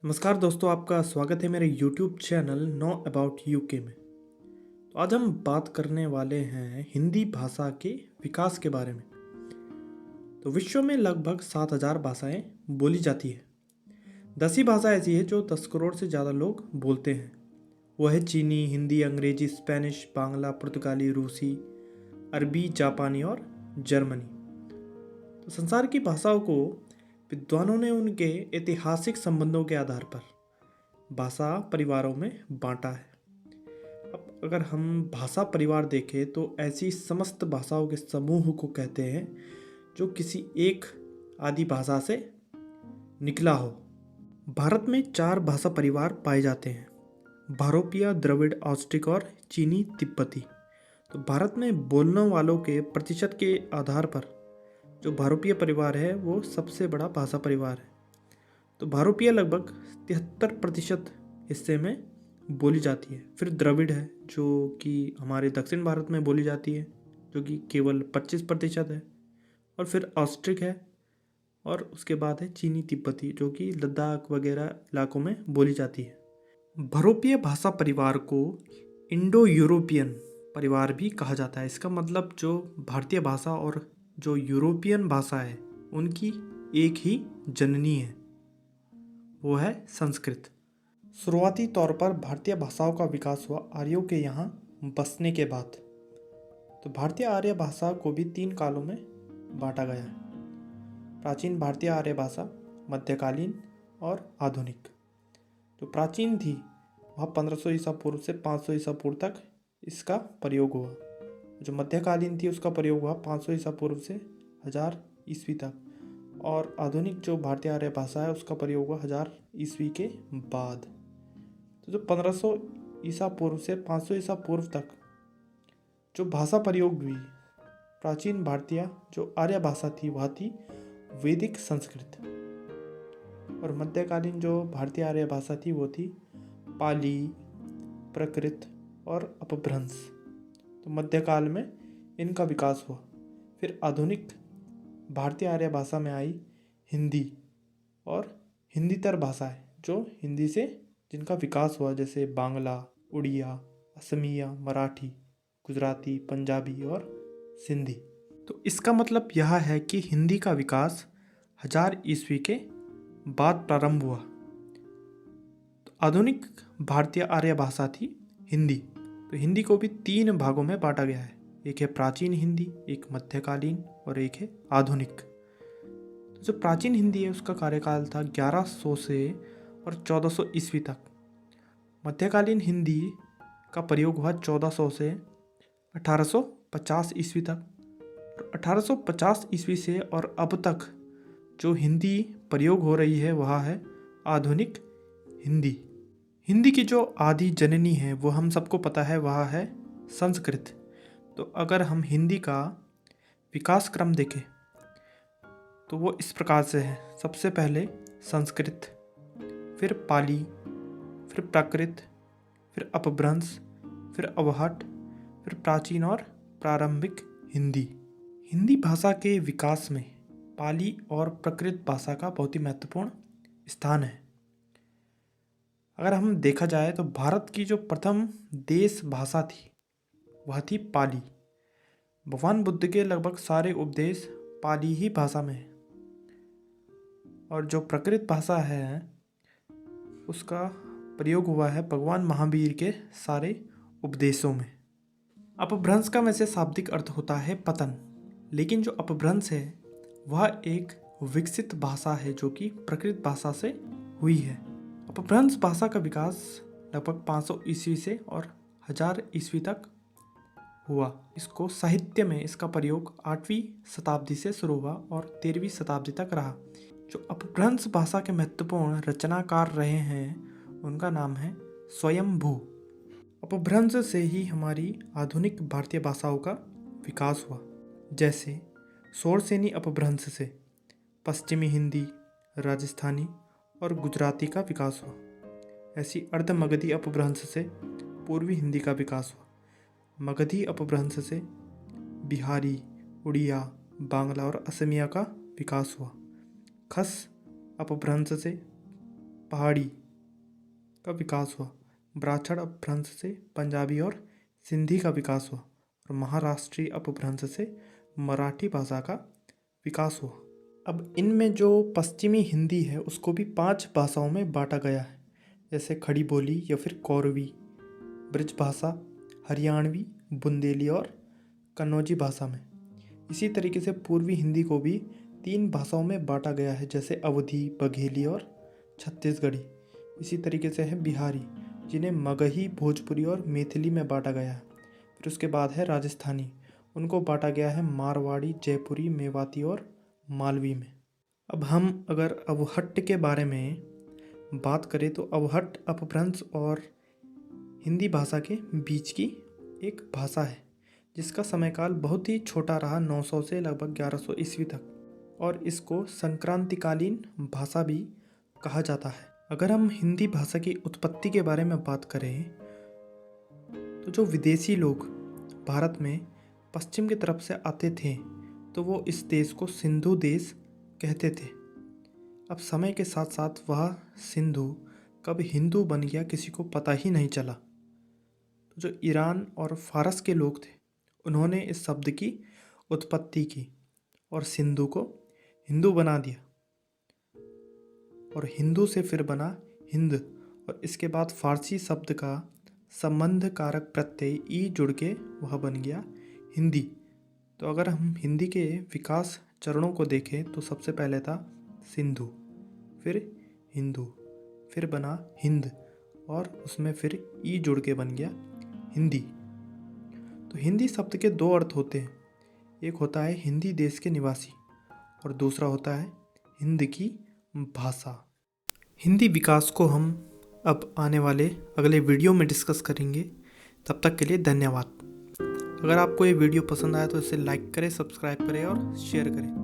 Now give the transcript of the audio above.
नमस्कार दोस्तों, आपका स्वागत है मेरे YouTube channel know about UK में। तो आज हम बात करने वाले हैं हिंदी भाषा के विकास के बारे में। तो विश्व में लगभग 7,000 भाषाएं बोली जाती है। 10 ही भाषा ऐसी है जो 10 करोड़ से ज़्यादा लोग बोलते हैं। वो है चीनी, हिंदी, अंग्रेजी, स्पेनिश, बांग्ला, पुर्तगाली, रूसी, अरबी, जापानी और जर्मनी। तो संसार की भाषाओं को विद्वानों ने उनके ऐतिहासिक संबंधों के आधार पर भाषा परिवारों में बांटा है। अब अगर हम भाषा परिवार देखें तो ऐसी समस्त भाषाओं के समूह को कहते हैं जो किसी एक आदि भाषा से निकला हो। भारत में 4 भाषा परिवार पाए जाते हैं: भारोपिया, द्रविड़, ऑस्ट्रिक और चीनी तिब्बती। तो भारत में बोलने वालों के प्रतिशत के आधार पर जो भारोपीय परिवार है वो सबसे बड़ा भाषा परिवार है। तो भारोपीय लगभग 73% हिस्से में बोली जाती है। फिर द्रविड़ है जो कि हमारे दक्षिण भारत में बोली जाती है, जो कि केवल 25% है। और फिर ऑस्ट्रिक है, और उसके बाद है चीनी तिब्बती जो कि लद्दाख वगैरह इलाकों में बोली जाती है। भारोपीय भाषा परिवार को इंडो यूरोपियन परिवार भी कहा जाता है। इसका मतलब जो भारतीय भाषा और जो यूरोपियन भाषा है उनकी एक ही जननी है, वो है संस्कृत। शुरुआती तौर पर भारतीय भाषाओं का विकास हुआ आर्यों के यहाँ बसने के बाद। तो भारतीय आर्य भाषा को भी 3 कालों में बांटा गया है: प्राचीन भारतीय आर्य भाषा, मध्यकालीन और आधुनिक। जो प्राचीन थी वह 1500 ईसा पूर्व से 500 ईसा पूर्व तक इसका प्रयोग हुआ। जो मध्यकालीन थी उसका प्रयोग हुआ 500 ईसा पूर्व से 1000 ईस्वी तक। और आधुनिक जो भारतीय आर्य भाषा है उसका प्रयोग हुआ 1000 ईस्वी के बाद। तो जो 1500 ईसा पूर्व से 500 ईसा पूर्व तक जो भाषा प्रयोग हुई, प्राचीन भारतीय जो आर्य भाषा थी वह थी वैदिक संस्कृत। और मध्यकालीन जो भारतीय आर्य भाषा थी वो थी पाली, प्राकृत और अपभ्रंश। तो मध्यकाल में इनका विकास हुआ। फिर आधुनिक भारतीय आर्य भाषा में आई हिंदी और हिंदीतर भाषाएं जो हिंदी से जिनका विकास हुआ, जैसे बांग्ला, उड़िया, असमिया, मराठी, गुजराती, पंजाबी और सिंधी। तो इसका मतलब यह है कि हिंदी का विकास 1000 ईस्वी के बाद प्रारंभ हुआ। तो आधुनिक भारतीय आर्य भाषा थी हिंदी। तो हिंदी को भी 3 भागों में बांटा गया है: एक है प्राचीन हिंदी, एक मध्यकालीन और एक है आधुनिक। तो जो प्राचीन हिंदी है उसका कार्यकाल था 1100 से और 1400 ईस्वी तक। मध्यकालीन हिंदी का प्रयोग हुआ 1400 से 1850 ईस्वी तक। 1850 ईस्वी से और अब तक जो हिंदी प्रयोग हो रही है वह है आधुनिक हिंदी। हिंदी की जो आदि जननी है वो हम सबको पता है, वह है संस्कृत। तो अगर हम हिंदी का विकास क्रम देखें तो वो इस प्रकार से है: सबसे पहले संस्कृत, फिर पाली, फिर प्राकृत, फिर अपभ्रंश, फिर अवहट, फिर प्राचीन और प्रारंभिक हिंदी। हिंदी भाषा के विकास में पाली और प्राकृत भाषा का बहुत ही महत्वपूर्ण स्थान है। अगर हम देखा जाए तो भारत की जो प्रथम देश भाषा थी वह थी पाली। भगवान बुद्ध के लगभग सारे उपदेश पाली ही भाषा में है। और जो प्राकृत भाषा है उसका प्रयोग हुआ है भगवान महावीर के सारे उपदेशों में। अपभ्रंश का वैसे शाब्दिक अर्थ होता है पतन, लेकिन जो अपभ्रंश है वह एक विकसित भाषा है जो कि प्राकृत भाषा से हुई है। अपभ्रंश भाषा का विकास लगभग 500 ईस्वी से और 1000 ईस्वी तक हुआ। इसको साहित्य में इसका प्रयोग 8वीं शताब्दी से शुरू हुआ और 13वीं शताब्दी तक रहा। जो अपभ्रंश भाषा के महत्वपूर्ण रचनाकार रहे हैं उनका नाम है स्वयंभू। अपभ्रंश से ही हमारी आधुनिक भारतीय भाषाओं का विकास हुआ। जैसे शोरसेनी अपभ्रंश से पश्चिमी हिंदी, राजस्थानी और गुजराती का विकास हुआ। ऐसी अर्धमगधी अपभ्रंश से पूर्वी हिंदी का विकास हुआ। मगधी अपभ्रंश से बिहारी, उड़िया, बांग्ला और असमिया का विकास हुआ। खस अपभ्रंश से पहाड़ी का विकास हुआ। ब्राह्मण अपभ्रंश से पंजाबी और सिंधी का विकास हुआ और महाराष्ट्री अपभ्रंश से मराठी भाषा का विकास हुआ। अब इनमें जो पश्चिमी हिंदी है उसको भी 5 भाषाओं में बांटा गया है, जैसे खड़ी बोली या फिर कौरवी, ब्रज भाषा, हरियाणवी, बुंदेली और कन्नौजी भाषा में। इसी तरीके से पूर्वी हिंदी को भी 3 भाषाओं में बांटा गया है, जैसे अवधी, बघेली और छत्तीसगढ़ी। इसी तरीके से है बिहारी, जिन्हें मगही, भोजपुरी और मैथिली में बांटा गया है। फिर उसके बाद है राजस्थानी, उनको बांटा गया है मारवाड़ी, जयपुरी, मेवाती और मालवी में। अब हम अगर अवहट्ट के बारे में बात करें तो अवहट्ट अपभ्रंश और हिंदी भाषा के बीच की एक भाषा है, जिसका समयकाल बहुत ही छोटा रहा, 900 से लगभग 1100 ईस्वी तक, और इसको संक्रांतिकालीन भाषा भी कहा जाता है। अगर हम हिंदी भाषा की उत्पत्ति के बारे में बात करें तो जो विदेशी लोग भारत में पश्चिम की तरफ से आते थे तो वो इस देश को सिंधु देश कहते थे। अब समय के साथ साथ वह सिंधु कब हिंदू बन गया किसी को पता ही नहीं चला। तो जो ईरान और फारस के लोग थे उन्होंने इस शब्द की उत्पत्ति की और सिंधु को हिंदू बना दिया, और हिंदू से फिर बना हिंद, और इसके बाद फारसी शब्द का संबंध कारक प्रत्यय ई जुड़ के वह बन गया हिंदी। तो अगर हम हिंदी के विकास चरणों को देखें तो सबसे पहले था सिंधु, फिर हिंदू, फिर बना हिंद, और उसमें फिर ई जुड़ के बन गया हिंदी। तो हिंदी शब्द के 2 अर्थ होते हैं, एक होता है हिंदी देश के निवासी और दूसरा होता है हिंद की भाषा। हिंदी विकास को हम अब आने वाले अगले वीडियो में डिस्कस करेंगे। तब तक के लिए धन्यवाद। अगर आपको ये वीडियो पसंद आया तो इसे लाइक करें, सब्सक्राइब करें और शेयर करें।